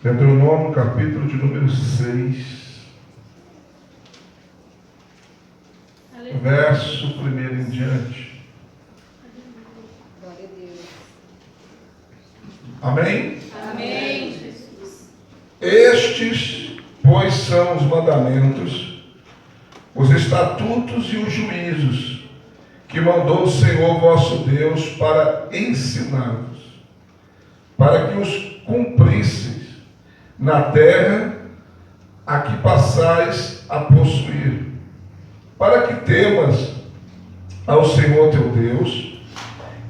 Deuteronômio, capítulo de número 6, verso 1 em diante. Glória a Deus. Amém? Amém, Jesus. Estes, pois, são os mandamentos, os estatutos e os juízos que mandou o Senhor vosso Deus para ensinar-vos, para que os cumprisseis na terra a que passais a possuir, para que temas ao Senhor teu Deus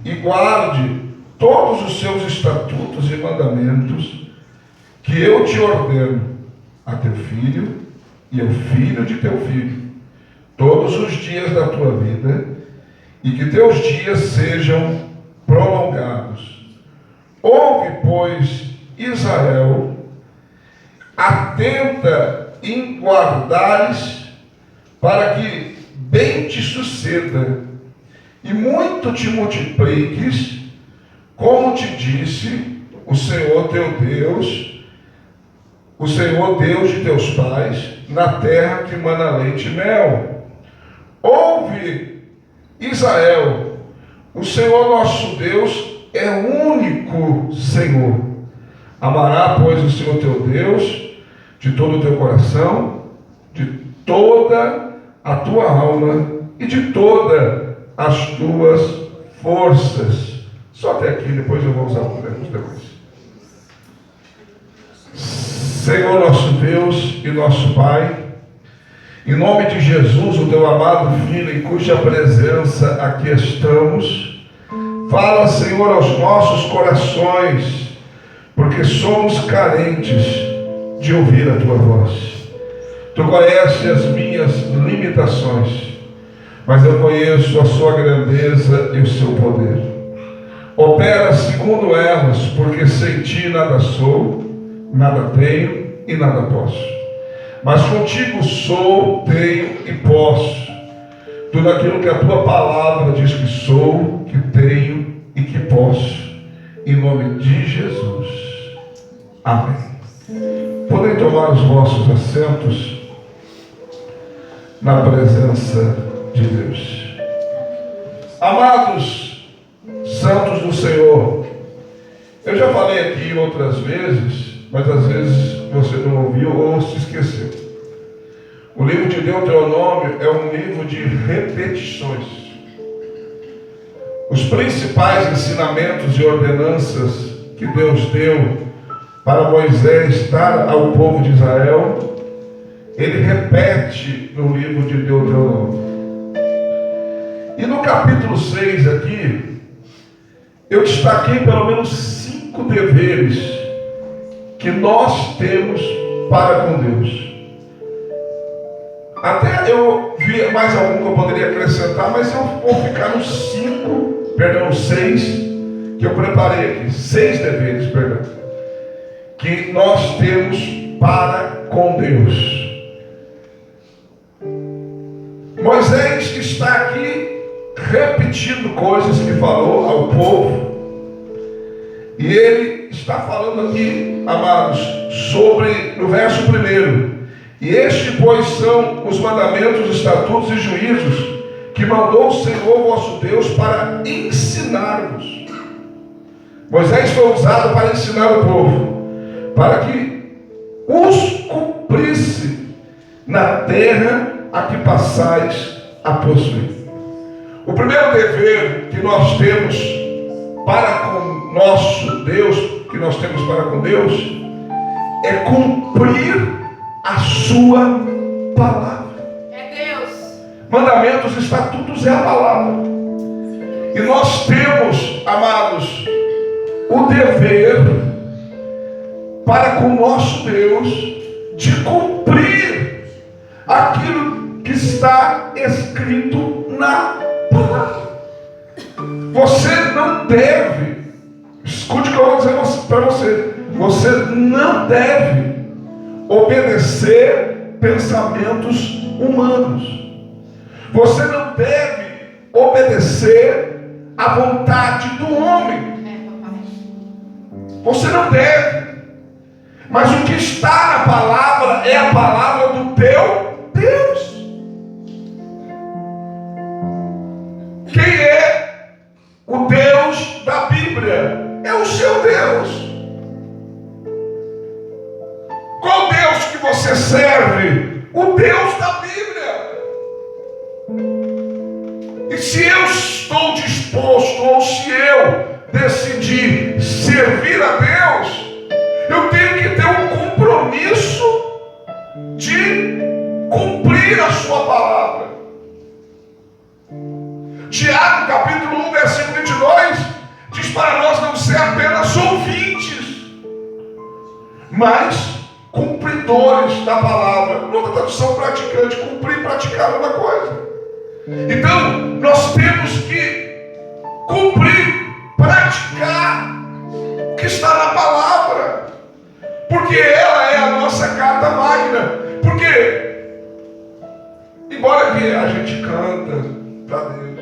e guarde todos os seus estatutos e mandamentos que eu te ordeno a teu filho e ao filho de teu filho, todos os dias da tua vida, e que teus dias sejam prolongados. Ouve, pois, Israel, atenta em guardares, para que bem te suceda, e muito te multipliques, como te disse o Senhor teu Deus, o Senhor Deus de teus pais, na terra que mana leite e mel. Ouve, Israel, o Senhor nosso Deus é o único Senhor. Amará, pois, o Senhor teu Deus de todo o teu coração, de toda a tua alma e de todas as tuas forças. Só até aqui, depois eu vou usar o verbo depois. Senhor nosso Deus e nosso Pai, em nome de Jesus, o teu amado Filho, em cuja presença aqui estamos, fala, Senhor, aos nossos corações, porque somos carentes de ouvir a tua voz. Tu conheces as minhas limitações, mas eu conheço a sua grandeza e o seu poder. Opera segundo elas, porque sem ti nada sou, nada tenho e nada posso. Mas contigo sou, tenho e posso tudo aquilo que a tua palavra diz que sou, que tenho e que posso. Em nome de Jesus. Amém. Podem tomar os vossos assentos na presença de Deus. Amados santos do Senhor, eu já falei aqui outras vezes, mas às vezes você não ouviu ou se esqueceu. O livro de Deuteronômio é um livro de repetições. Os principais ensinamentos e ordenanças que Deus deu para Moisés dar ao povo de Israel, ele repete no livro de Deuteronômio. E no capítulo 6 aqui, eu destaquei pelo menos 5 deveres que nós temos para com Deus. Até eu vi mais algum que eu poderia acrescentar, mas eu vou ficar nos 6 que eu preparei aqui. 6 deveres, que nós temos para com Deus. Moisés está aqui repetindo coisas que falou ao povo, e ele está falando aqui, amados, sobre, no verso 1, e este, pois, são os mandamentos, estatutos e juízos que mandou o Senhor vosso Deus para ensinar-vos. Moisés foi usado para ensinar o povo, para que os cumprisse na terra a que passais a possuir. O primeiro dever que nós temos para com nosso Deus, que nós temos para com Deus, é cumprir a sua palavra. É Deus. Mandamentos, estatutos é a palavra. E nós temos, amados, o dever para com nosso Deus de cumprir aquilo que está escrito na palavra. Você não deve, escute o que eu vou dizer para você, você não deve obedecer pensamentos humanos. Você não deve obedecer à vontade do homem. Você não deve. Mas o que está na palavra é a palavra do teu Deus. Quem é o Deus da Bíblia? É o seu Deus. Qual Deus que você serve? O Deus da Bíblia. E se eu estou disposto, ou se eu decidir servir a Deus, eu tenho que ter um compromisso de cumprir a sua palavra. Tiago, capítulo 1, versículo 22, diz para nós não ser apenas ouvintes, mas cumpridores da palavra. Outra tradução, praticante. Cumprir e praticar a mesma coisa. Então, nós temos que cumprir, praticar o que está na palavra, porque ela é a nossa carta magna. Porque, embora que a gente canta para Deus,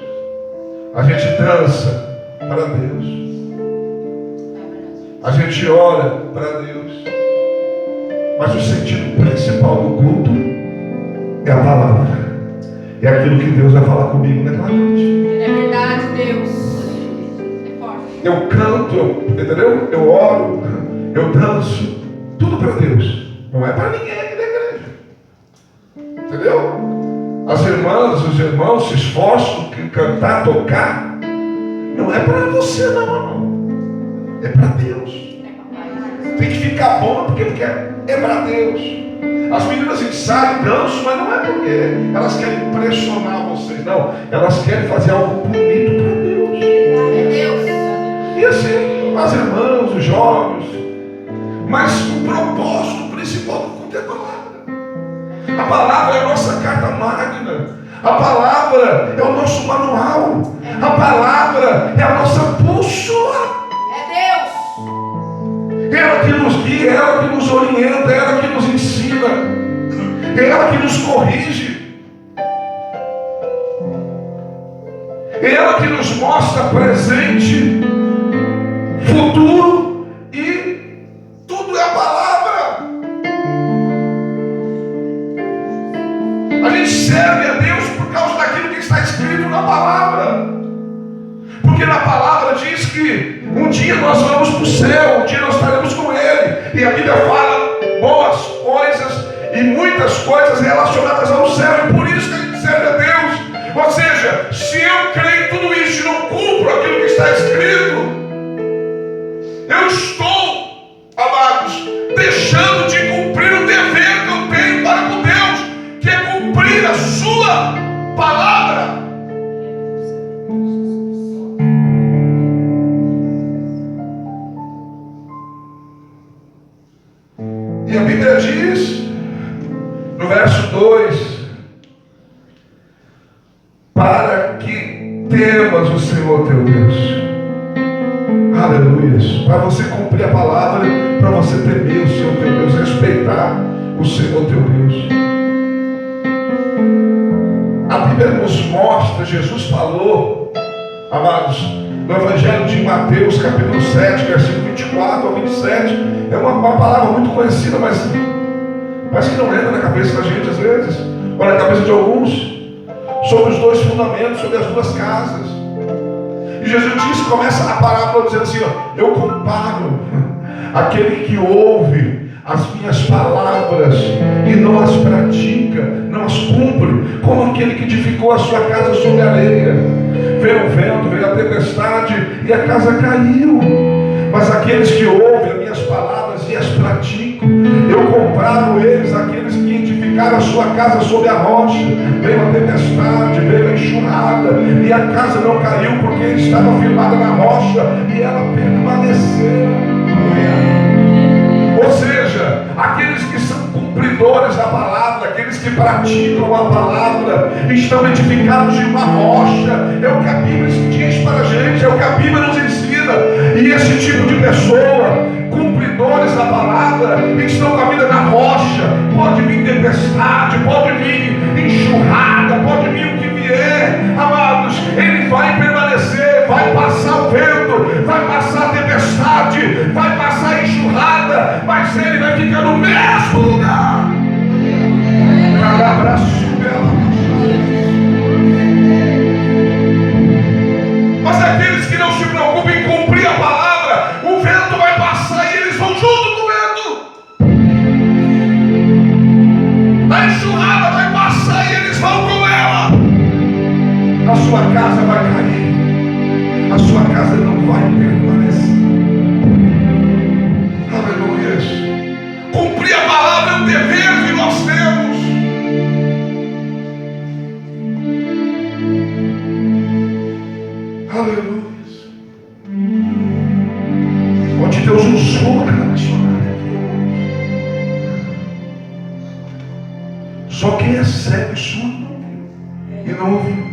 a gente dança para Deus, a gente ora para Deus, mas o sentido principal do culto é a palavra. É aquilo que Deus vai falar comigo naquela noite. É verdade, Deus. É forte. Eu canto, entendeu? Eu oro, eu danço, tudo para Deus. Não é para ninguém aqui da igreja. Entendeu? As irmãs, os irmãos se esforçam em cantar, tocar. Não é para você não. É para Deus. Tem que ficar bom porque é para Deus. As meninas ensaiam, dançam, mas não é porque elas querem impressionar vocês, não. Elas querem fazer algo bonito para Deus. É Deus. E assim, as irmãs, os jovens. Mas o propósito principal do culto é a palavra. A palavra é a nossa carta magna. A palavra é o nosso manual. A palavra é a nossa bússola. É Deus. Ela que nos guia, ela que nos orienta, ela que nos ensina, ela que nos corrige, ela que nos mostra presente, futuro, e tudo é a palavra. A gente serve a Deus por causa daquilo que está escrito na palavra, porque na palavra diz que um dia nós vamos para o céu, um dia nós estaremos com Ele. E a Bíblia fala boas coisas e muitas coisas relacionadas ao céu. E por isso que a gente serve a Deus. Ou seja, se eu creio em tudo isso e não cumpro aquilo que está escrito, eu estou, amados, deixando de cumprir o dever que eu tenho para com Deus, que é cumprir a sua palavra. E a Bíblia diz, no verso 2, para que temas o Senhor teu Deus. Aleluia. Para você cumprir a palavra, para você temer o Senhor teu Deus, respeitar o Senhor teu Deus. A Bíblia nos mostra, Jesus falou, amados, no Evangelho de Mateus, capítulo 7, versículo 24 ao 27, é uma palavra muito conhecida, mas parece que não entra na cabeça da gente às vezes, ou na cabeça de alguns, sobre os dois fundamentos, sobre as duas casas. E Jesus diz, começa a parábola dizendo assim, ó, eu comparo aquele que ouve as minhas palavras e não as pratica, não as cumpre, como aquele que edificou a sua casa sobre a areia. Veio o vento, veio a tempestade e a casa caiu. Mas aqueles que ouvem as minhas palavras e as praticam, eu comparo eles, aqueles que edificaram a sua casa sobre a rocha. Veio a tempestade, veio a enxurrada e a casa não caiu porque estava firmada na rocha e ela permaneceu. Ou seja, aqueles que são cumpridores da palavra, aqueles que praticam a palavra, estão edificados de uma rocha. É o que a Bíblia diz para a gente, é o que a Bíblia nos ensina. E esse tipo de pessoa, cumpridores da palavra, estão com a vida na rocha. Pode vir tempestade, pode vir enxurrada, pode vir o que vier, amados, ele vai permanecer, vai passar o vento, vai passar a tempestade, vai passar a enxurrada, mas mas ele vai ficar no mesmo lugar. Cada abraço dela. Mas aqueles que não se preocupam em cumprir a palavra, o vento vai passar e eles vão junto com o vento. A enxurrada vai passar e eles vão com ela. A sua casa vai cair. A sua casa não vai permanecer. Aleluia. Cumprir a palavra é um dever que nós temos. Aleluia. Onde Deus usou aquela missionária. Só quem é cego e surdo e não ouviu.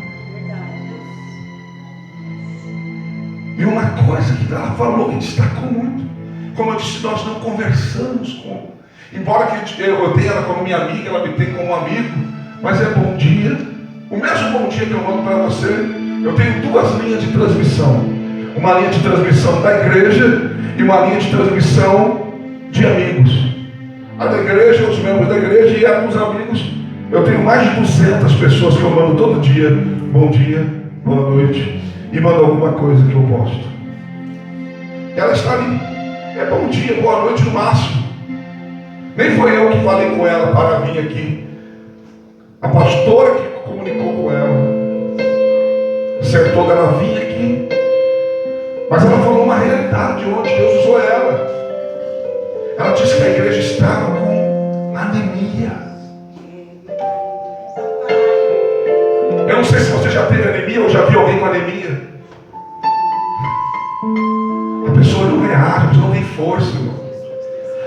E uma coisa que ela falou que destacou muito, como eu disse, nós não conversamos com, embora que eu tenha ela como minha amiga, ela me tem como amigo, mas é bom dia. O mesmo bom dia que eu mando para você, eu tenho duas linhas de transmissão. Uma linha de transmissão da igreja e uma linha de transmissão de amigos. A da igreja, os membros da igreja e alguns amigos. Eu tenho mais de 200 pessoas que eu mando todo dia, bom dia, boa noite, e mando alguma coisa que eu posto. Ela está ali, é bom dia, boa noite no máximo. Nem foi eu que falei com ela para vir aqui. A pastora que comunicou com ela, acertou dela vir aqui. Mas ela falou uma realidade onde Deus usou ela. Ela disse que a igreja estava com anemia. Eu não sei se você já teve anemia ou já viu alguém com anemia. A pessoa não reage, a pessoa não tem força, irmão.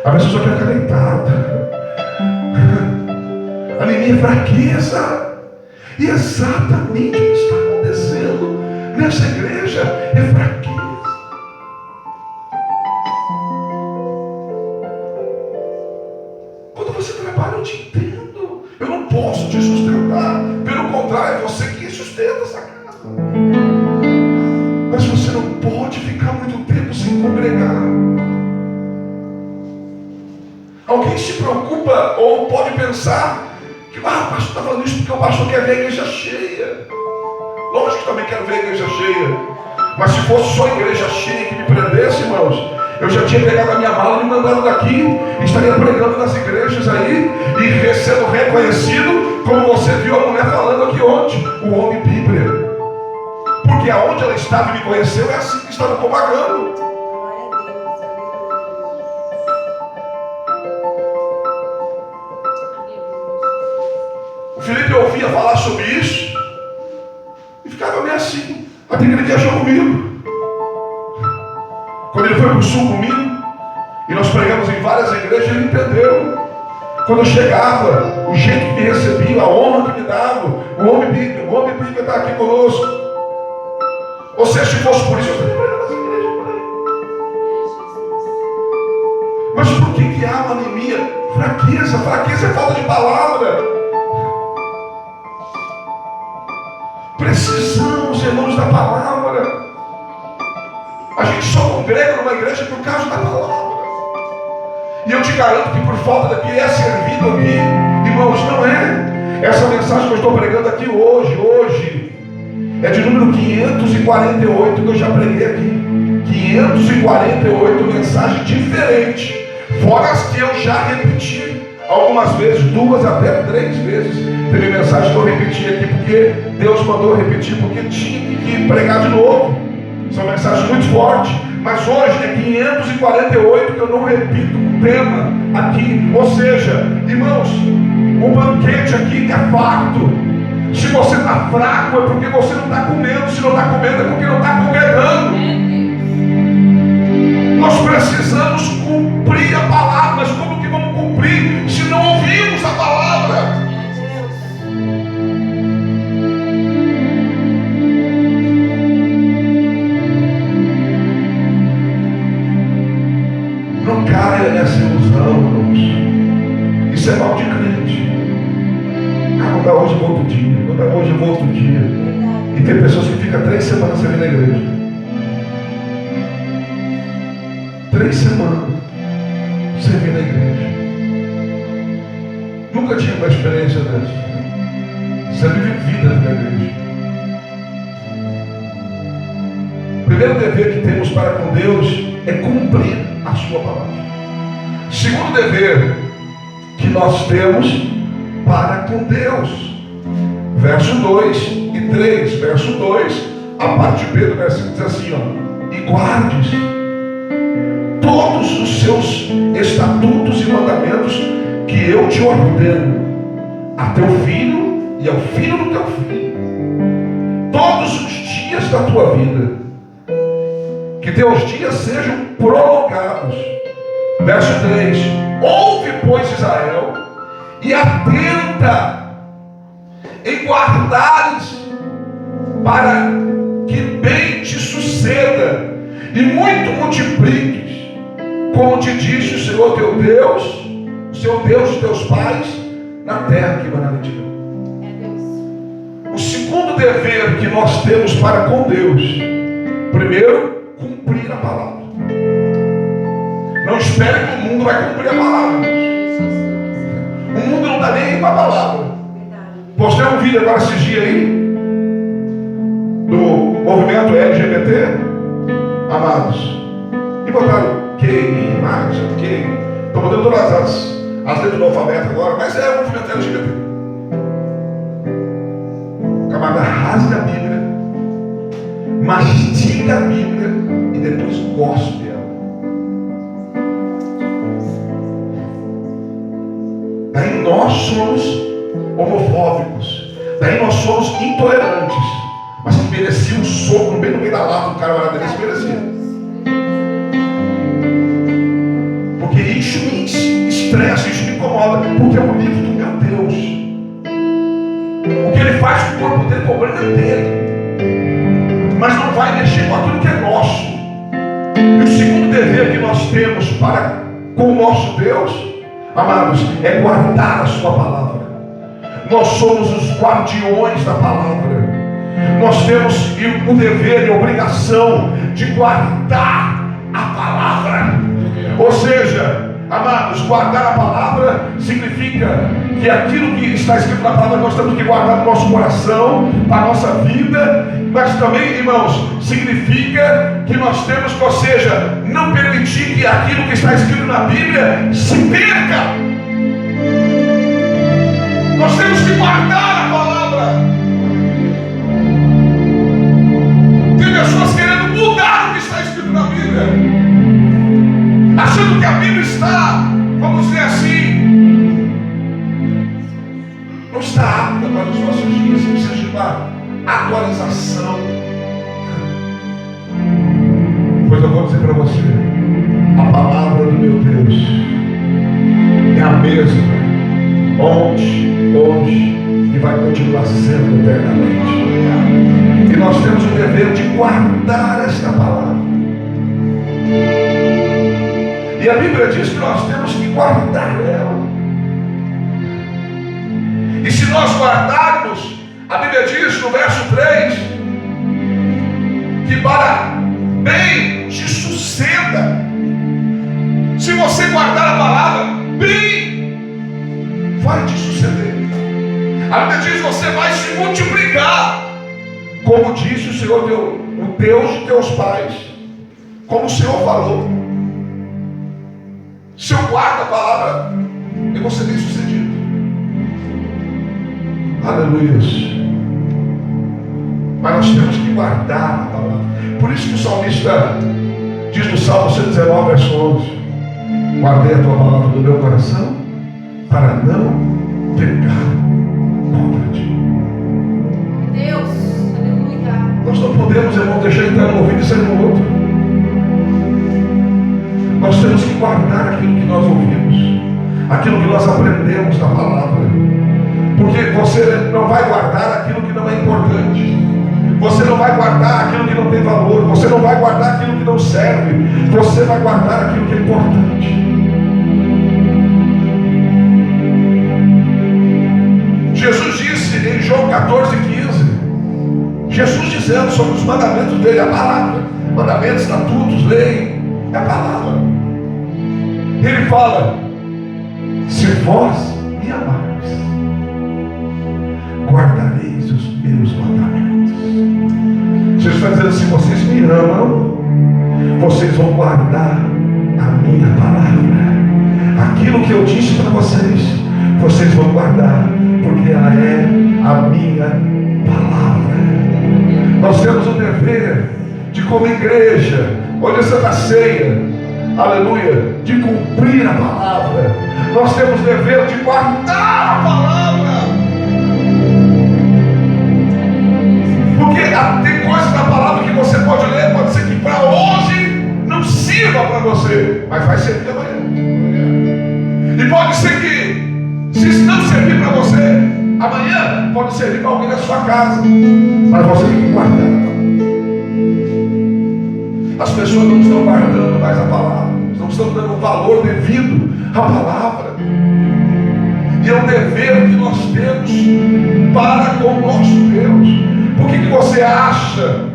A pessoa só quer ficar deitada. Anemia é fraqueza. E exatamente o que está acontecendo nessa igreja é fraqueza. Quando você trabalha, eu te entendo. Eu não posso te sustentar. Pelo contrário, é você que sustenta essa casa. Mas você não pode ficar muito tempo sem congregar. Alguém se preocupa ou pode pensar que o pastor está falando isso porque o pastor quer ver a igreja cheia. Lógico que também quero ver a igreja cheia. Mas se fosse só a igreja cheia que me prendesse, irmãos, eu já tinha pegado a minha mala e me mandado daqui. Estaria pregando nas igrejas aí e sendo reconhecido, como você viu a mulher falando aqui ontem, o homem Bíblia. Porque aonde ela estava e me conheceu, é assim que estava propagando. O Felipe ouvia falar sobre isso e ficava meio assim, até que ele viajou comigo. Quando ele foi para o sul comigo, e nós pregamos em várias igrejas, ele entendeu. Quando eu chegava, o jeito que me recebia, a honra que me dava, o homem Bíblia está aqui conosco. Ou seja, se fosse por isso, eu estaria pregando nas igrejas por aí. Mas por que há uma anemia? Fraqueza é falta de palavra. Precisamos, irmãos, da palavra. A gente só congrega numa igreja por causa da palavra. E eu te garanto que por falta daqui é servido aqui. Irmãos, não é. Essa mensagem que eu estou pregando aqui hoje, é de número 548 que eu já preguei aqui. 548 mensagens diferentes. Fora as que eu já repeti. Algumas vezes, 2 até 3 vezes. Teve mensagem que eu repeti aqui porque Deus mandou repetir, porque tinha que pregar de novo. São mensagens muito fortes. Mas hoje é 548 que eu não repito o tema aqui. Ou seja, irmãos, o banquete aqui é farto. Se você está fraco é porque você não está comendo. Se não está comendo é porque não está congregando. Nós precisamos cumprir a palavra. Mas como que vamos cumprir se não ouvimos a palavra? Não caia nessa ilusão, irmãos. Isso é mal de crente. Vou dar hoje, vou outro dia. Vou dar hoje, vou outro dia. E tem pessoas que ficam 3 semanas sem vir na igreja. 3 semanas. servir na igreja. Nunca tive uma experiência dessa. Sempre vivi dentro da igreja. O primeiro dever que temos para com Deus é cumprir a sua palavra. Segundo dever que nós temos para com Deus. Verso 2 e 3. Verso 2, a parte B do versículo diz assim, ó: e guardes todos os seus estatutos e mandamentos que eu te ordeno, a teu filho e ao filho do teu filho, todos os dias da tua vida, que teus dias sejam prolongados. Verso 3: ouve, pois, Israel, e atenta em guardares, para que bem te suceda e muito multipliques, como te disse o Senhor teu Deus, o seu Deus dos teus pais, na terra que Canaã te deu. O segundo dever que nós temos para com Deus: primeiro, cumprir a palavra. Não espere que o mundo vai cumprir a palavra. O mundo não está nem aí para a palavra. Postei um vídeo agora esses dias aí do movimento LGBT, amados, e botaram QI, mais, QI. Estou botando todas as letras do alfabeto agora, mas é o movimento LGBT. O camarada rasga a Bíblia, mastiga a Bíblia e depois cospe ela. Daí nós somos homofóbicos, daí nós somos intolerantes. Mas que merecia um soco no meio da lata do cara lá dentro, merecia. Porque isso me estressa, isso me incomoda, porque é um livro do meu Deus. O que ele faz com o corpo dele, o problema é dele, mas não vai mexer com aquilo que é nosso. E o segundo dever que nós temos para com o nosso Deus, amados, é guardar a sua palavra. Nós somos os guardiões da palavra. Nós temos o dever e a obrigação de guardar a palavra. Ou seja, amados, guardar a palavra significa que aquilo que está escrito na palavra nós temos que guardar no nosso coração, para a nossa vida. Mas também, irmãos, significa que nós temos que, ou seja, não permitir que aquilo que está escrito na Bíblia se perca. Nós temos que guardar a palavra. Tem pessoas querendo mudar o que está escrito na Bíblia, achando que a Bíblia está, vamos dizer assim, não está apta para os nossos dias. Precisa de uma atualização. Pois eu vou dizer para você, a palavra do meu Deus é a mesma ontem, hoje e vai continuar sendo eternamente. E nós temos o dever de guardar esta palavra. E a Bíblia diz que nós temos que guardar ela. E se nós guardarmos, a Bíblia diz no verso 3 que para bem te suceda. Se você guardar a palavra, bem vai te suceder. A Bíblia diz que você vai se multiplicar, como disse o Senhor, o Deus de teus pais, como o Senhor falou. Se eu guardo a palavra, eu vou ser bem sucedido. Aleluia. Mas nós temos que guardar a palavra. Por isso que o salmista diz no Salmo 119, verso 11: guardei a tua palavra no meu coração para não pecar contra ti. Deus, aleluia. Nós não podemos, irmão, deixar entrar no ouvido e sair no outro. Nós temos que guardar aquilo que nós ouvimos, aquilo que nós aprendemos da palavra. Porque você não vai guardar aquilo que não é importante. Você não vai guardar aquilo que não tem valor. Você não vai guardar aquilo que não serve. Você vai guardar aquilo que é importante. Jesus disse em João 14,15, Jesus dizendo sobre os mandamentos dele, a palavra, mandamentos, estatutos, lei, é a palavra. Ele fala: se vós me amardes, guardareis os meus mandamentos. Jesus está dizendo: se vocês me amam, vocês vão guardar a minha palavra. Aquilo que eu disse para vocês, vocês vão guardar, porque ela é a minha palavra. Nós temos o dever de, como igreja, hoje é Santa Ceia, aleluia, de cumprir a palavra. Nós temos o dever de guardar a palavra. Porque tem coisas da palavra que você pode ler, pode ser que para hoje não sirva para você, mas vai servir amanhã. E pode ser que, se isso não servir para você, amanhã pode servir para alguém na sua casa, mas você tem que guardar a palavra. As pessoas não estão guardando mais a palavra, não estão dando o valor devido à palavra. E é um dever que nós temos para com o nosso Deus. Por que você acha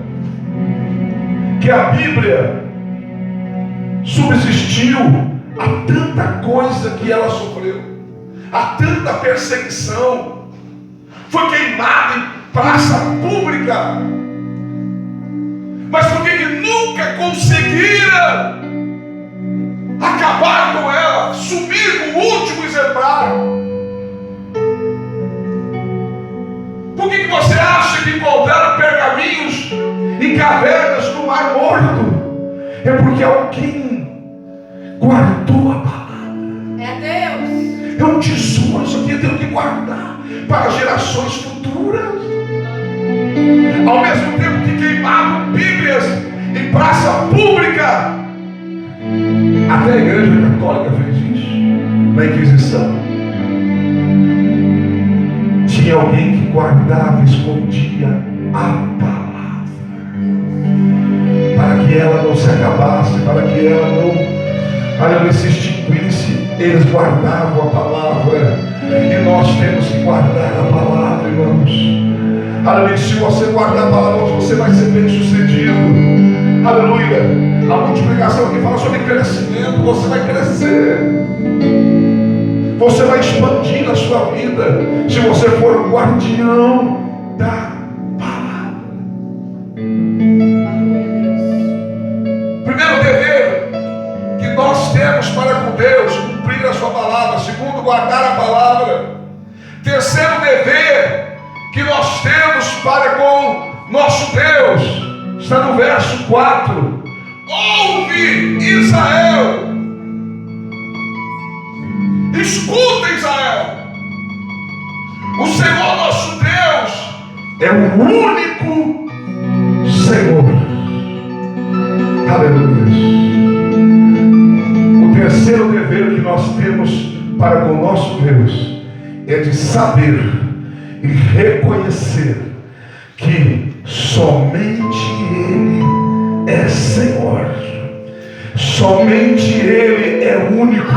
que a Bíblia subsistiu a tanta coisa que ela sofreu, a tanta perseguição? Foi queimada em praça pública. Mas por que nunca conseguiram acabar com ela, sumir com o último exemplar? Por que você acha que encontraram pergaminhos em cavernas no Mar Morto? É porque alguém guardou a palavra. É Deus. É um tesouro, isso aqui eu tenho que guardar para gerações futuras. Ao mesmo tempo que queimavam Bíblias em praça pública, até a Igreja Católica fez isso na Inquisição. Tinha alguém que guardava e escondia a palavra, para que ela não se acabasse, para que ela não se extinguisse. Eles guardavam a palavra, e nós temos que guardar a palavra, irmãos. Aleluia. Se você guardar a palavra, você vai ser bem sucedido. Aleluia. A multiplicação que fala sobre crescimento, você vai crescer. Você vai expandir a sua vida, se você for o guardião da palavra. Primeiro dever que nós temos para com Deus: cumprir a sua palavra. Segundo, guardar a palavra. Terceiro dever que nós temos para com nosso Deus está no verso 4. Ouve, Israel. Escuta, Israel. O Senhor nosso Deus é o único Senhor. Aleluia. O terceiro dever que nós temos para com o nosso Deus é de saber e reconhecer que somente Ele é Senhor. Somente Ele é único.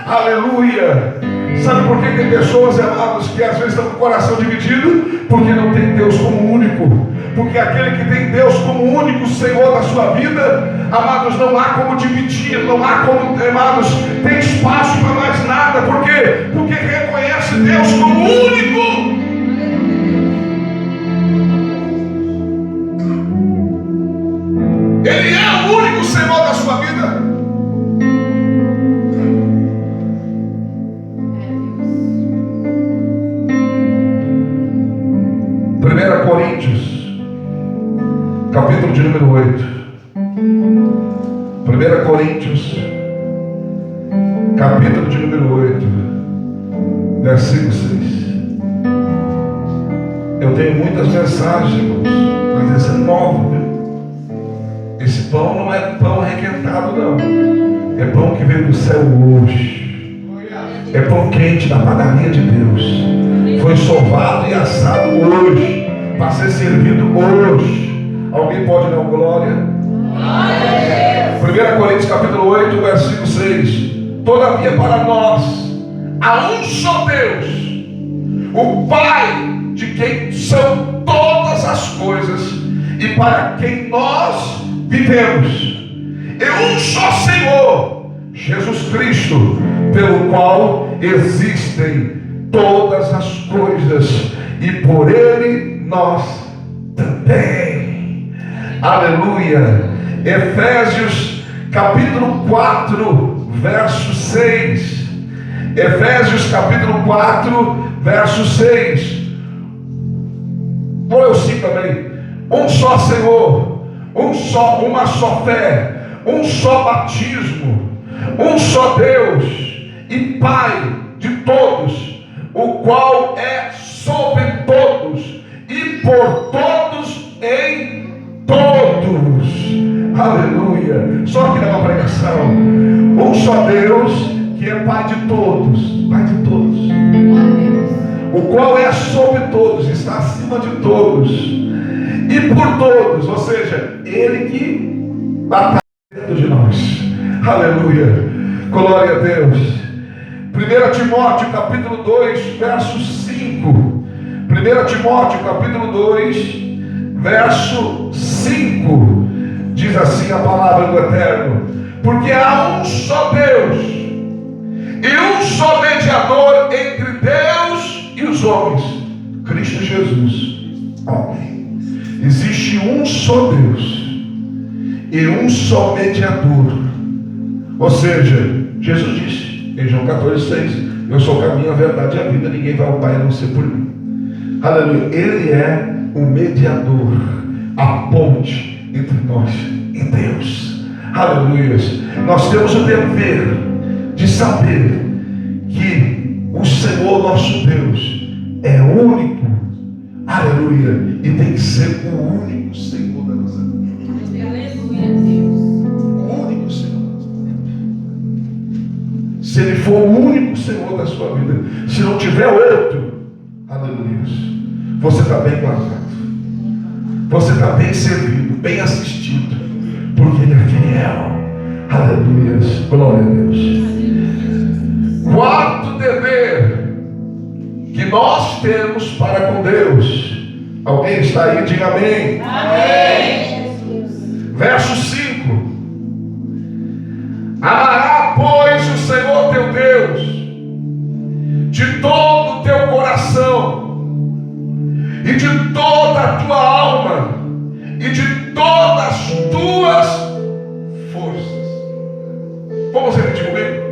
Aleluia. Sabe por que tem pessoas, amados, que às vezes estão com o coração dividido? Porque não tem Deus como único. Porque aquele que tem Deus como único Senhor da sua vida, amados, não há como dividir, não há como, amados, ter espaço para mais nada. Por quê? Porque reconhece Deus como único. Ele é o único Senhor da sua vida. 1 Coríntios, capítulo de número 8. 1 Coríntios, capítulo de número 8, versículo 6. Eu tenho muitas mensagens, irmãos, mas esse é novo, viu? Esse pão não é pão requentado, não. É pão que veio do céu hoje. É pão quente da padaria de Deus. Foi sovado e assado hoje, para ser servido hoje. Alguém pode dar glória? Glória a Deus. 1 Coríntios capítulo 8, versículo 6. Todavia para nós há um só Deus, o Pai, de quem são todas as coisas e para quem nós vivemos, e um só Senhor, Jesus Cristo, pelo qual existem todas as coisas, e por Ele nós também. Aleluia. Efésios capítulo 4, verso 6. Efésios capítulo 4, verso 6. Vou ler o 5 também. Um só Senhor, uma só fé, um só batismo, um só Deus e Pai de todos, o qual é sobre todos e por todos em todos. Aleluia. Só aqui na pregação. Um só Deus que é Pai de todos, Pai de todos, o qual é sobre todos, está acima de todos e por todos, ou seja, Ele que batalha dentro de nós. Aleluia. Glória a Deus. 1 Timóteo capítulo 2, verso 5. 1 Timóteo capítulo 2, verso 5. Diz assim a palavra do Eterno: porque há um só Deus e um só mediador entre Deus e os homens, Cristo Jesus, homem. Existe um só Deus e um só mediador. Ou seja, Jesus disse em João 14,6: eu sou o caminho, a verdade e a vida, ninguém vai ao Pai a não ser por mim. Aleluia. Ele é o mediador, a ponte entre nós e Deus. Aleluia. Nós temos o dever de saber que o Senhor nosso Deus é único. Aleluia. E tem que ser o único Senhor da nossa vida. Aleluia, Deus. O único Senhor. Se Ele for o único Senhor da sua vida, se não tiver outro, aleluia, você está bem guardado, você está bem servido, bem assistido, porque Ele é fiel. Aleluia. Glória a Deus. Quarto dever que nós temos para com Deus. Alguém está aí? Diga amém. Amém. Verso 5: amará, pois, o Senhor teu Deus de todo o teu coração e de toda a tua alma e de todas as tuas forças. Vamos repetir comigo?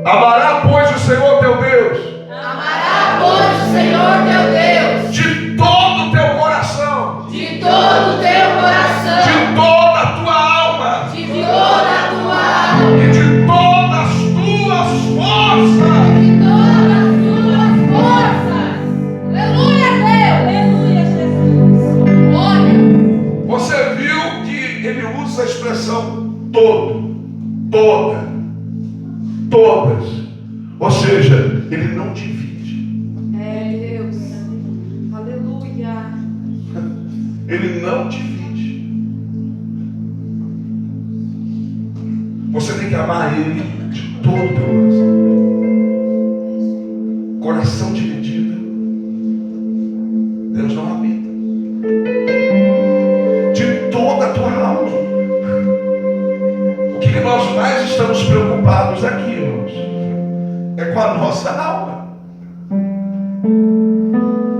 Amará, pois, o Senhor teu Deus. Amará, pois, o Senhor teu Deus De todo o teu coração. de todo o teu coração, De toda a tua alma. de toda a tua alma, E de todas as tuas forças. de todas as tuas forças. Aleluia, Deus. Aleluia, Jesus. Glória. Você viu que ele usa a expressão todo, toda, todas. Ou seja, ele não divide. É, Deus. Aleluia. Ele não divide. Você tem que amar Ele de todo o teu coração. Coração dividido, Deus não habita. De toda a tua alma. O que nós mais estamos preocupados aqui, irmãos, é com a nossa alma.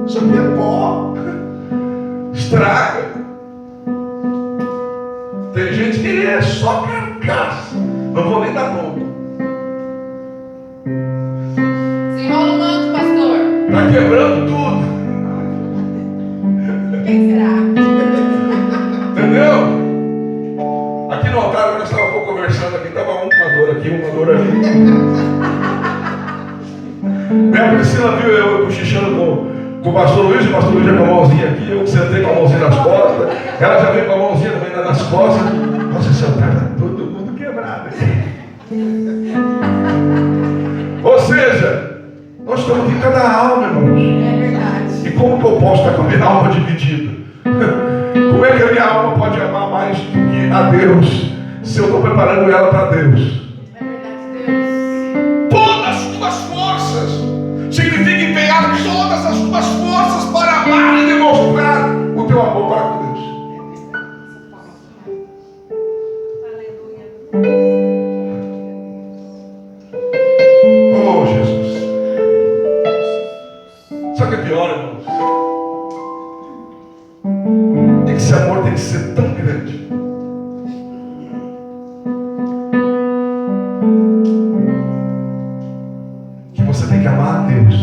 Isso aqui é pó. Estraga. Tem gente que é só carcaça. Não vou nem dar nome. Se enrola o manto, pastor. Está quebrando tudo. Quem será? Entendeu? Aqui no altar, quando eu estava um pouco conversando aqui, estava uma dor aqui, uma dor ali. Minha Priscila viu eu cochichando com o pastor Luiz com a mãozinha aqui, eu sentei com a mãozinha nas costas, ela já veio com a mãozinha também nas costas. Nossa, esse altar está todo mundo quebrado aqui. Ou seja, nós estamos em cada alma, irmãos. É verdade. E como que eu posso estar com a minha alma dividida? Como é que a minha alma pode amar mais do que a Deus, se eu estou preparando ela para Deus? É verdade, Deus. Todas as tuas forças significa empenhar todas as tuas forças para amar e demonstrar o teu amor para com Deus. Aleluia. Sabe o que é pior, irmãos? É que esse amor tem que ser tão grande que você tem que amar a Deus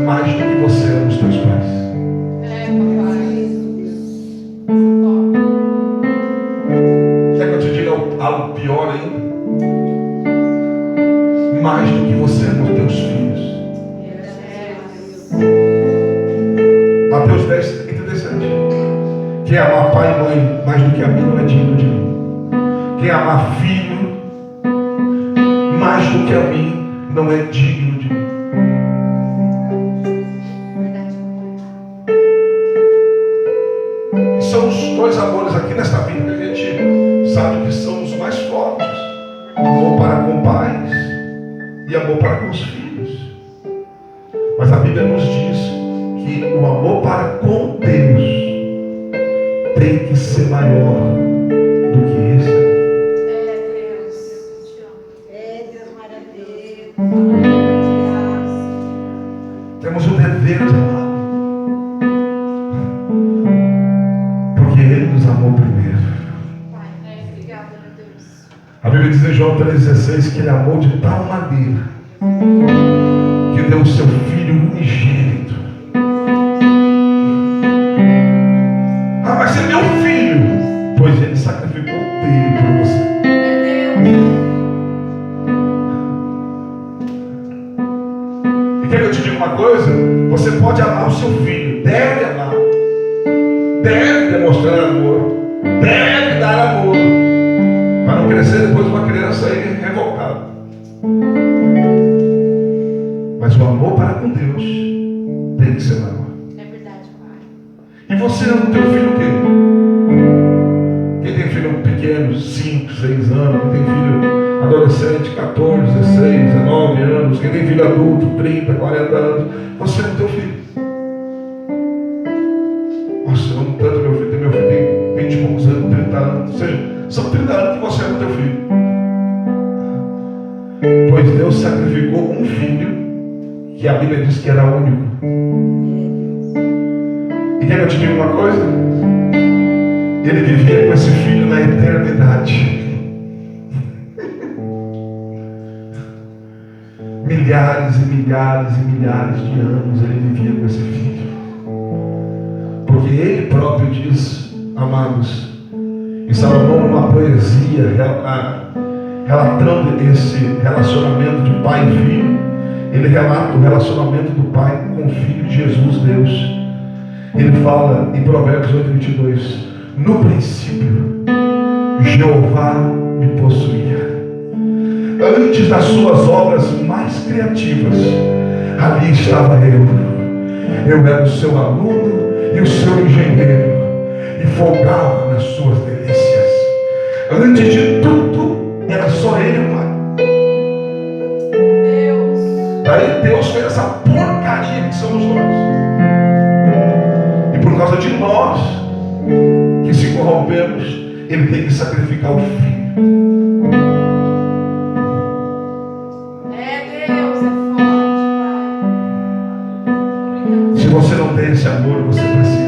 mais do que você ama os teus pais. Quer que eu te diga algo pior ainda? Mais do que você ama os teus filhos. Mateus 10:37. Quem amar pai e mãe mais do que a mim não é digno de mim. Quem amar filho mais do que a mim não é digno de mim. E são os dois amores aqui nesta vida que a gente sabe que são os mais fortes. Amor para com pais e amor para com os filhos. Mas a Bíblia nos diz que o amor para com Deus tem que ser maior do que esse. Temos o dever de amar, porque Ele nos amou primeiro. A Bíblia diz em João 3,16 que Ele amou de tal maneira que deu o seu Filho unigênito. Ah, mas é meu filho, pois Ele sacrificou dele por você. E quer que eu te diga uma coisa? Você pode amar o seu filho, deve amar, deve demonstrar amor, deve dar amor, para não crescer depois uma criança aí revoltada. Mas o amor para com Deus tem que ser maior. É verdade, pai. E você ama o teu filho o quê? Quem tem filho pequeno, 5, 6 anos, quem tem filho adolescente, 14, 16, 19 anos, quem tem filho adulto, 30, 40 anos, você ama o teu filho. Nossa, eu amo tanto meu filho tem 20 e poucos anos, 30 anos, ou seja, são 30 anos que você ama o teu filho. Pois Deus sacrificou um filho que a Bíblia diz que era único. E quer que eu te diga uma coisa? Ele vivia com esse filho na eternidade. Milhares e milhares e milhares de anos ele vivia com esse filho. Porque ele próprio diz, amados, em Salomão, numa poesia relatando esse relacionamento de pai e filho, ele relata o relacionamento do pai com o filho de Jesus, Deus. Ele fala em Provérbios 8:22, no princípio Jeová me possuía, antes das suas obras mais criativas ali estava eu era o seu aluno e o seu engenheiro, e folgava nas suas delícias. Antes de tudo era só ele, o pai. Daí Deus fez essa porcaria que somos nós. E por causa de nós que se corrompemos, Ele tem que sacrificar o filho. Deus, é forte, pai. Se você não tem esse amor, você precisa ter.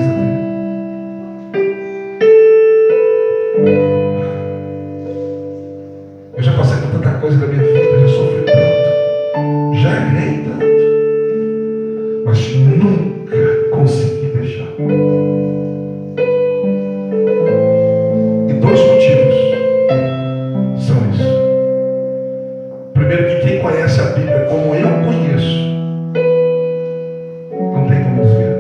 Eu já passei por tanta coisa da minha vida, já sofri tanto, já errei tanto, mas nunca consegui deixar. E dois motivos são isso. Primeiro, que quem conhece a Bíblia como eu conheço, não tem como desviar.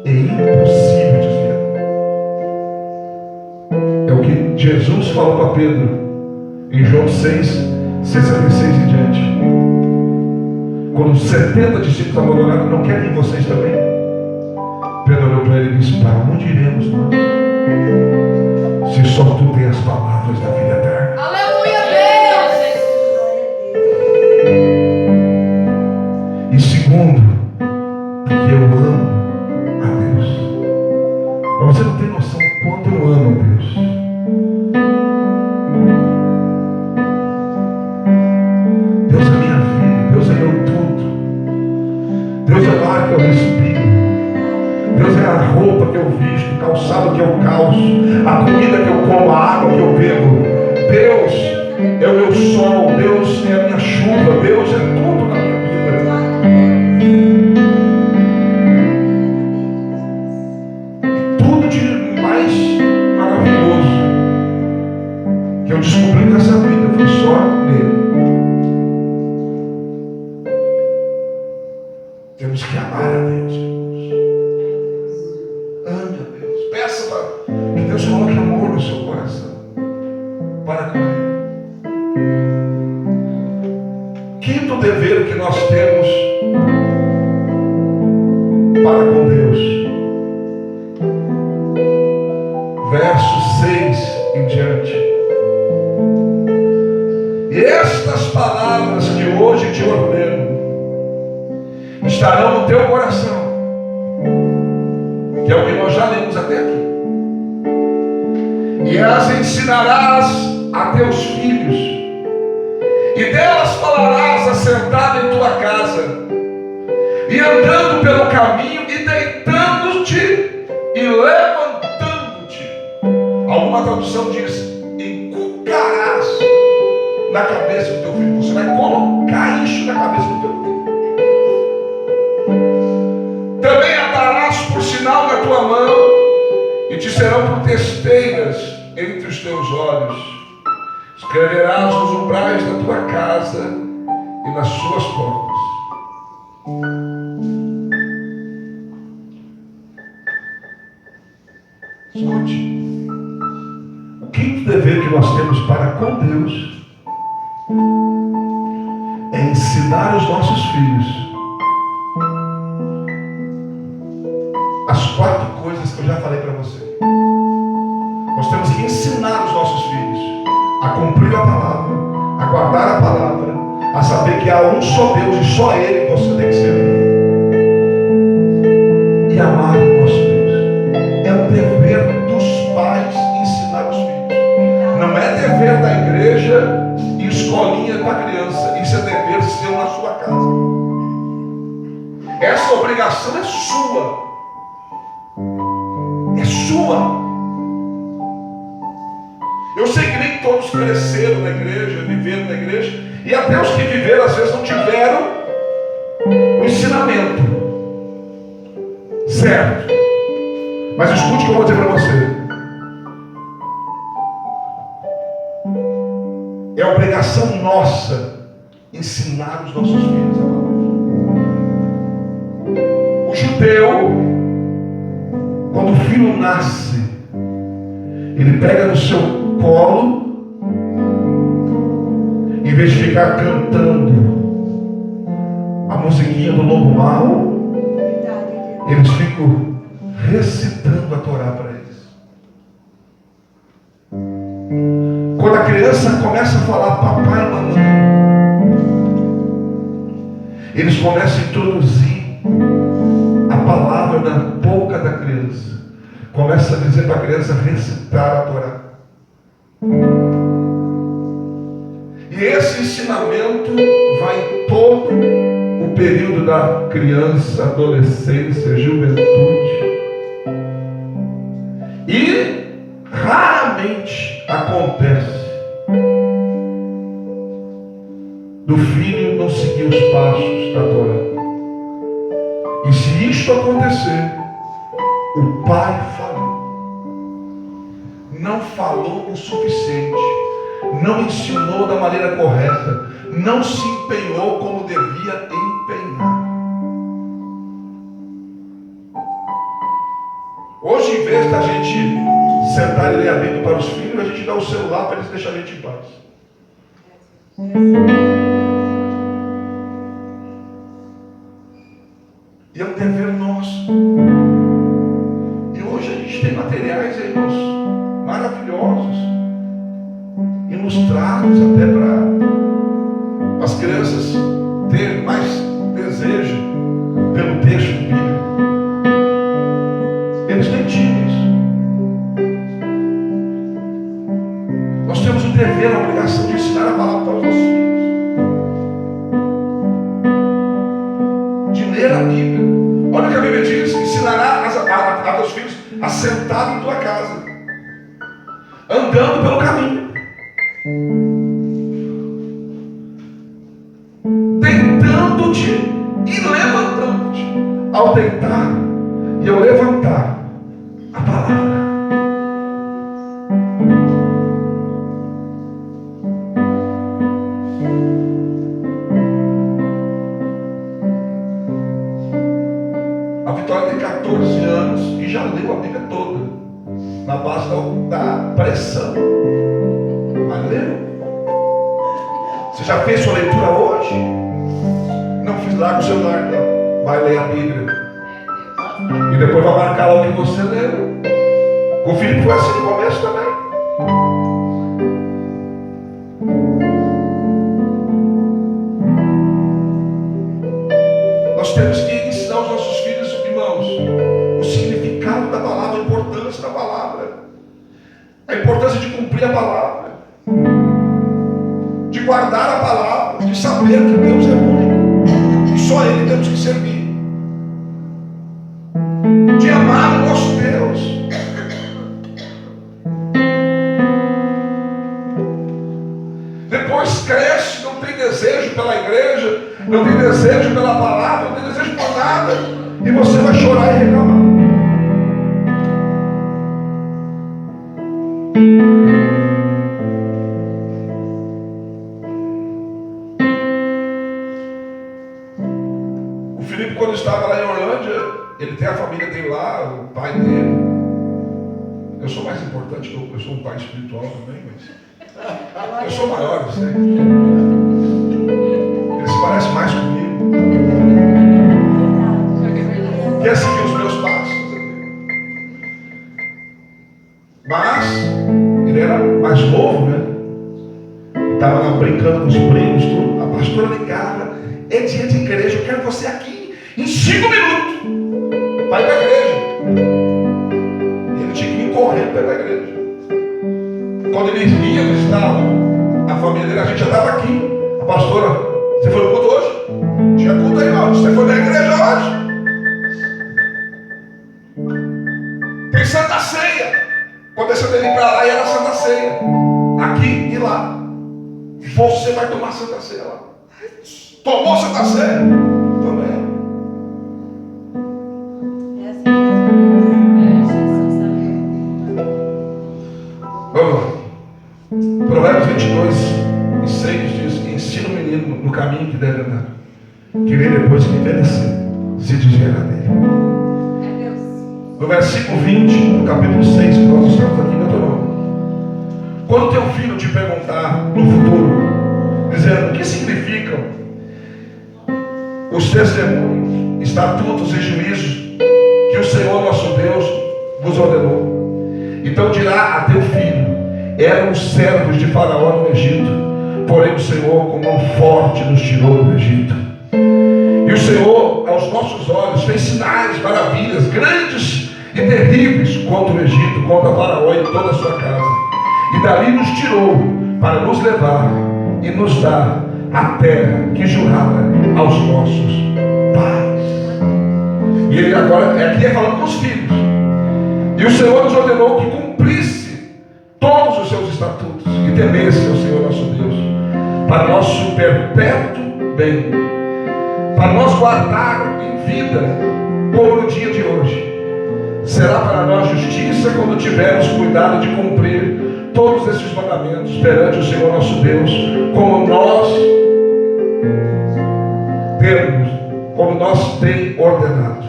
É impossível desviar. É o que Jesus falou para Pedro em João 6:66 em diante. Quando os 70 discípulos abandonaram, não querem vocês também? Pedro olhou para ele e disse, para onde iremos nós? Se só tu tens as palavras da vida eterna. Aleluia, Deus. E segundo, porque eu amo a Deus. Mas você não tem noção do quanto eu amo a Deus. Deus é minha vida, Deus é meu tudo. eu calço, a comida que eu como, a água que eu bebo. Deus é o meu sol, Deus é a minha chuva, Deus é tudo na minha vida. E tudo de mais maravilhoso que eu descobri nessa vida foi só nele. Temos que amar a Deus, irmãos. Ame a Deus. Peça para que Deus coloque amor no seu coração para com Ele. Quinto dever que nós temos para com Deus. Verso 6 em diante. E estas palavras que hoje te ordeno estarão no teu coração, que é o que nós já lemos até aqui, e as ensinarás a teus filhos, e delas falarás assentado em tua casa, e andando pelo caminho, e deitando-te e levantando-te. Alguma tradução diz: encucarás na cabeça do teu filho. Você vai colocar isso na cabeça do teu filho. Também atarás por sinal na tua mão, e te serão por testeiras entre os teus olhos. Escreverás nos umbrais da tua casa e nas suas portas. Escute. O quinto dever que nós temos para com Deus é ensinar os nossos filhos as 4 coisas que eu já falei para você. Nós temos que ensinar os nossos filhos a cumprir a palavra, a guardar a palavra, a saber que há um só Deus e só Ele que você tem que servir, e amar o nosso Deus. É um dever dos pais ensinar os filhos. Não é dever da igreja e escolinha para criança. Isso é dever seu na sua casa. Essa obrigação é sua. É sua. Eu sei que nem todos cresceram na igreja, viveram na igreja, e até os que viveram às vezes não tiveram o ensinamento certo. Mas escute o que eu vou dizer para você. É obrigação nossa ensinar os nossos filhos a palavra. O judeu, quando o filho nasce, ele pega no seu colo, em vez de ficar cantando a musiquinha do lobo mau, eles ficam recitando a Torá para eles. Quando a criança começa a falar papai e mamãe, eles começam a introduzir a palavra na boca da criança. Começa a dizer para a criança recitar a Torá. E esse ensinamento vai em todo o período da criança, adolescência, juventude. E raramente acontece do filho não seguir os passos da Torá. E se isto acontecer, o pai falou. Não falou o suficiente. Não ensinou da maneira correta. Não se empenhou como devia empenhar. Hoje, em vez da gente sentar e ler a Bíblia para os filhos, a gente dá o celular para eles deixarem a gente em paz. E é um dever nosso. E hoje a gente tem materiais, irmãos, maravilhosos, ilustrados até para as crianças terem mais desejo pelo texto bíblico. Eles nem tinham isso. Nós temos o dever, a obrigação de ensinar a palavra para os nossos filhos, de ler a Bíblia. Olha o que a Bíblia diz: ensinará a teus filhos assentado em tua casa, andando pelo caminho, deitando-te e levantando-te. Ao deitar e ao levantar, a palavra. A Vitória tem 14 anos e já leu a Bíblia toda, na base da pressão. Mas leu? Você já fez sua leitura hoje? Não fiz lá com o celular, não. Vai ler a Bíblia. E depois vai marcar lá o que você leu. O Filipe foi assim no começo também. Nós temos que ensinar os nossos filhos, irmãos, o significado da palavra, a importância da palavra, a importância de cumprir a palavra, de guardar a palavra, de saber que Deus é único e só Ele temos que servir, de amar o nosso Deus. Depois cresce, não tem desejo pela igreja, não tem desejo pela palavra, não tem desejo por nada, e você vai chorar e reclamar. O Filipe, quando estava lá em Orlândia, ele tem a família dele lá, o pai dele. Eu sou mais importante que eu sou um pai espiritual também, mas eu sou maior, eu sei. Ele se parece mais comigo. Quer seguir os meus passos. Mas ele era mais novo, né? Estava lá brincando com os primos, tudo. A pastora ligava: é dia de igreja, eu quero você aqui em 5 minutos. Vai para a igreja. E ele tinha que ir correndo para a igreja. Quando ele ia visitar a família dele, a gente já estava aqui. A pastora: você foi no culto hoje? Tinha culto aí hoje. Você foi na igreja hoje? Tem Santa Ceia. Começando ele ir para lá e era Santa Ceia. Aqui e lá. Você vai tomar Santa Ceia lá. Tomou Santa Ceia? Também. Vamos lá. Provérbios 22:6 diz: ensina o menino no caminho que deve andar, que ele depois que envelhecer se desviará dele. No versículo 20, do capítulo 6, que nós estamos aqui em Deuteronômio: quando teu filho te perguntar no futuro, dizendo o que significam os testemunhos, estatutos e juízos que o Senhor nosso Deus vos ordenou, então dirá a teu filho: eram os servos de Faraó no Egito, porém o Senhor com mão forte nos tirou do Egito. E o Senhor aos nossos olhos fez sinais, maravilhas, grandes e terríveis contra o Egito, contra Faraó e toda a sua casa. E dali nos tirou para nos levar e nos dar a terra que jurara aos nossos pais. E ele agora, aqui é falando com os filhos. E o Senhor nos ordenou que cumprisse todos os seus estatutos e temesse ao Senhor nosso Deus, para nosso perpétuo bem, para nós guardar em vida, como no dia de hoje. Será para nós justiça quando tivermos cuidado de cumprir todos esses mandamentos perante o Senhor nosso Deus, como nós tem ordenado.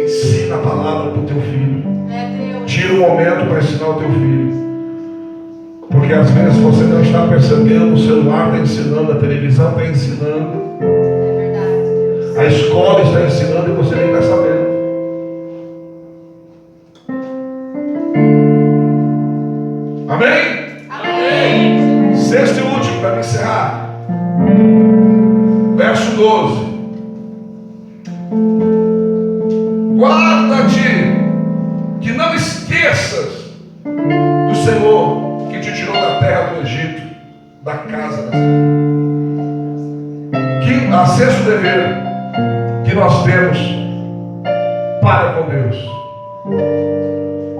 Ensina a palavra para o teu filho. Tira um momento para ensinar o teu filho. Porque às vezes você não está percebendo, o celular está ensinando, a televisão está ensinando, a escola está ensinando e você nem está sabendo. Amém? Amém. Sexto e último, para me encerrar. Verso 12. Guarda-te, que não esqueças do Senhor que te tirou da terra do Egito, da casa da servidão. Que a sexto dever que nós temos para com Deus,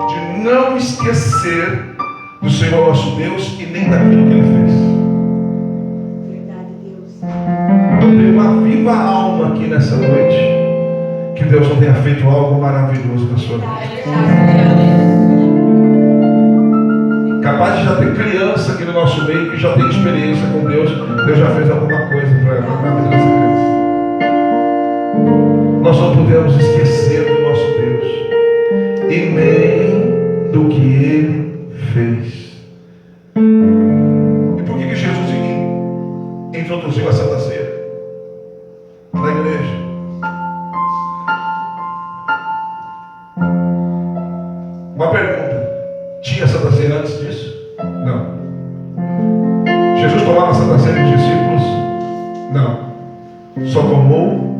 de não esquecer do Senhor nosso Deus e nem daquilo que Ele fez. Verdade, Deus. Eu tenho uma viva alma aqui nessa noite, que Deus não tenha feito algo maravilhoso na sua vida. Capaz de já ter criança aqui no nosso meio que já tem experiência com Deus. Deus já fez alguma coisa para a vida dessa criança. Nós não podemos esquecer do nosso Deus e nem do que Ele fez. E por que Jesus introduziu a Santa Ceia na igreja? Uma pergunta: tinha Santa Ceia antes disso? Não. Jesus tomava Santa Ceia dos discípulos? Não. Só tomou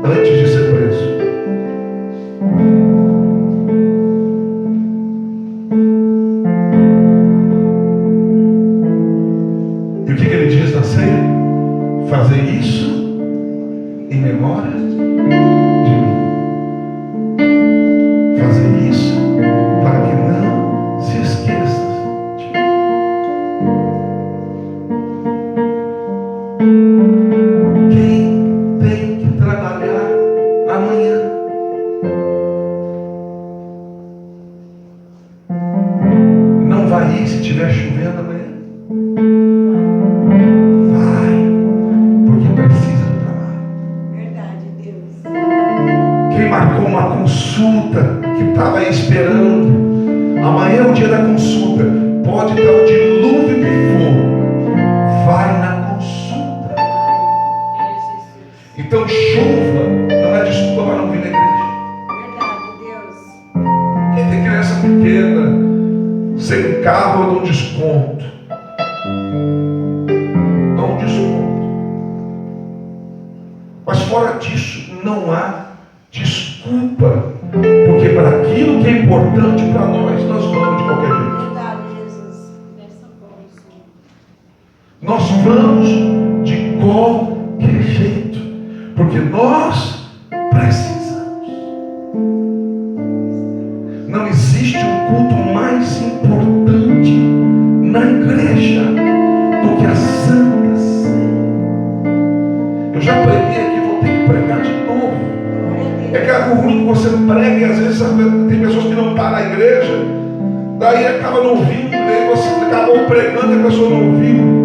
antes de ser preso. E o que Ele diz na ceia? Fazer isso em memória de mim. Fazer isso para que não se esqueça de mim. Quem tem que trabalhar amanhã? Não vai ir se estiver chovendo amanhã? Vai, porque precisa do trabalho. Verdade, Deus. Quem marcou uma consulta que estava aí esperando, amanhã é o dia da consulta, pode estar o dilúvio que for, vai na consulta. Então chuva não é desculpa para não vir na igreja. Verdade, Deus. Quem tem criança pequena, sem carro eu dou um desconto. Dou um desconto. Mas fora disso, não há desculpa. Porque para aquilo que é importante para nós, nós vamos de qualquer jeito. Verdade, Jesus. Nós vamos de qualquer jeito. Porque nós precisamos. Não existe um culto mais importante na igreja do que a Santa Ceia. Eu já preguei aqui, vou ter que pregar de novo. É que é ruim que você prega e às vezes tem pessoas que não param na igreja, daí acaba não ouvindo, daí você acabou pregando e a pessoa não ouviu.